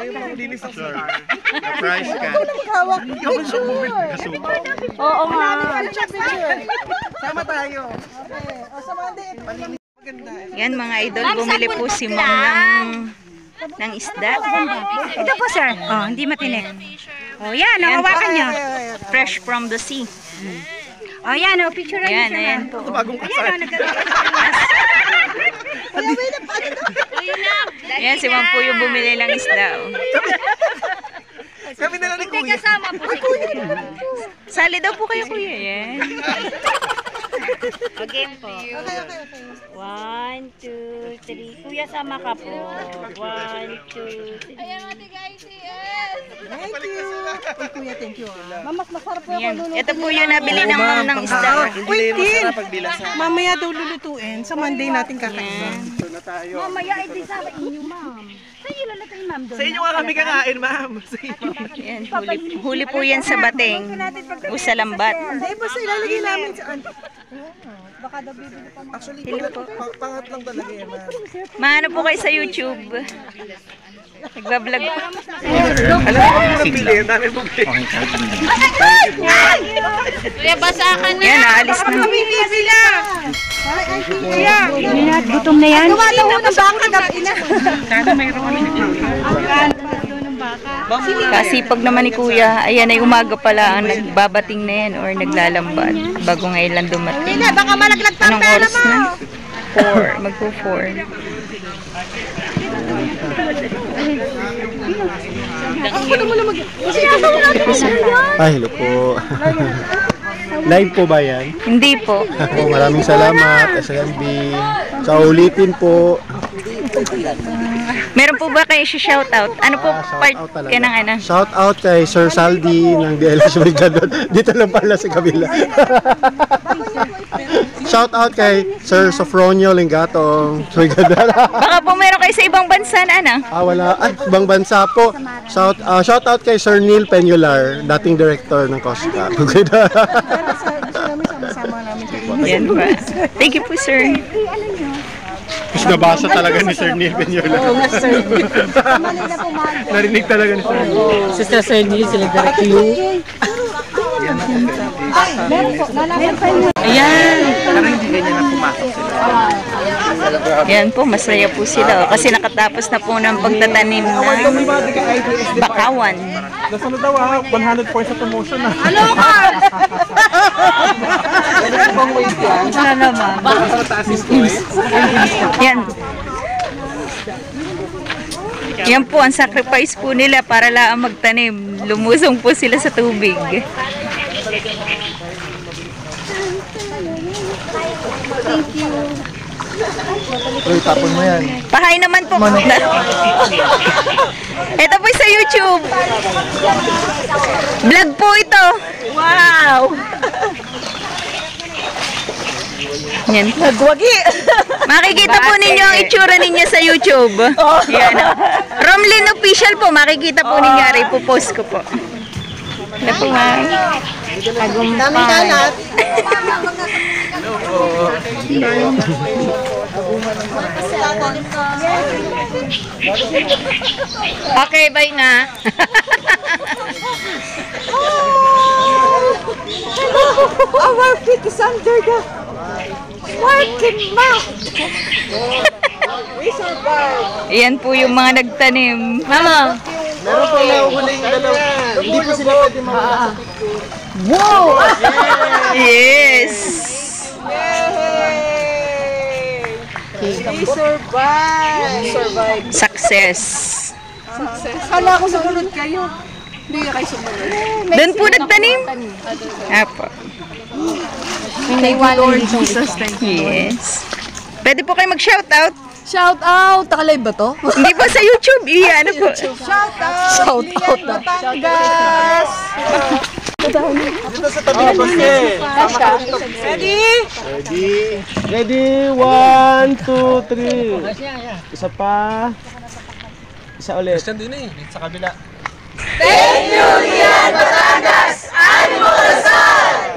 yung panglinis ng sir. Na-price ka. Hawak. Picture. Oo nga. Sama tayo. Okay. O sa Monday, Yan mga idol, bumili po si Mom ng isda. Ito po sir. Oh, hindi matinik. Oh, yan, hawakan nyo. Fresh from the sea. Oh, yan, oh, picture niyo. Yan, ayan po. Bagong kasal. Yan, si Mom po yung bumili ng isda. Oh. Kami na lang ni Kuya. Kasama po si Kuya. Sali daw po kayo, Kuya. Yan. Again po. Okay. 1, 2, 3. Kuya, sama ka po. 1, 2, 3. Ayan ate guys, yes! Thank you. Uy, Kuya, thank you. Mas masarap po Yan. ako lulutuin. Ito po yung nabili ng Mom ng isda. Uy, Tin! Mamaya daw lulutuin. Sa Monday natin kakain. Mamaya, edi sa inyo, ma'am. Sa inyo lang natin, ma'am. Sa inyo nga kami kakain, ma'am. Sa inyo. Yan, huli po yan sa bating. O sa lambat. Ay, basta ilalagay namin sa... Baka daw bibili pa. Actually, pangat lang talaga yan, ma'am. Maano po kayo sa YouTube? Nagbablog po. Alam mo kung napili, ang dami po pili. Kuya, basa ka na. Yan, naalis na. Pamili sila! Ay, Kuya! Gutom na yan. Gawa daw ng baka gabi na. Kasi pag naman ni Kuya, ayan ay umaga pala ang nagbabating na yan or naglalambat bago ngayon lang dumating. Baka malaglag pa Anong oras na? 4. Magpo-4. Ay, hello po. Live po ba yan? Hindi po. Ako, maraming salamat. SLB. Sa ulitin po. Meron po ba kayo shoutout? Ano po part Shout out talaga. ka ng ano? Shout out kay Sir Saldi ng DLS Brigador. Dito lang pala sa kabila. Shout out kay Sir Sofronio Lingatong Brigador. Baka po meron kayo sa ibang bansa na ano? Wala. Ibang bansa po. Shout out kay Sir Neil Peñular, dating director ng Coast Guard. Sama-sama namin kayo. Yan ba? Thank you po, sir. Mas nabasa talaga ni Sir Neil Peñular. Narinig talaga ni Sir Neil. Sister Sandy, sila direct you. Ayan. Parang hindi ganyan na pumasok sila. Yan po, masaya po sila. Kasi nakatapos na po ng pagtatanim ng bakawan. Nasunod daw 100 points sa promotion na. Ano ka? Ano naman? Yan. Yan po, ang sacrifice po nila para lang magtanim. Lumusong po sila sa tubig. Uy, tapon mo yan. Pahay naman po. Ito po sa YouTube. Vlog po ito. Wow! Yan. Nagwagi! Makikita po ninyo ang itsura ninyo sa YouTube. Yan. Romlin Official po. Makikita po ninyo. Aray po, post ko po. Ano po nga? Daming kalat. Okay, bye na. Our feet is under the working mouth. We survived. Yan po yung mga nagtanim. Mama. Meron po nahuhuling dalawa. Hindi po sila pwede mawala. Wow! Yes! We survived. Success. Kala ko sumunod kayo. Hindi kayo sumunod. Doon po nagtanim? Apo. Lord Jesus, thank you. Yes. Pwede po kayo mag-shoutout. Shout out! Takalive ba to? Hindi po sa YouTube. Ano po? Shout out! Shout out! Batangas! Dito sa tabi ko Ready? Ready? 1, 2, 3. Isa pa. Isa ulit. Christian din eh, sa kabila. Thank you, Batangas! Animo Rizal!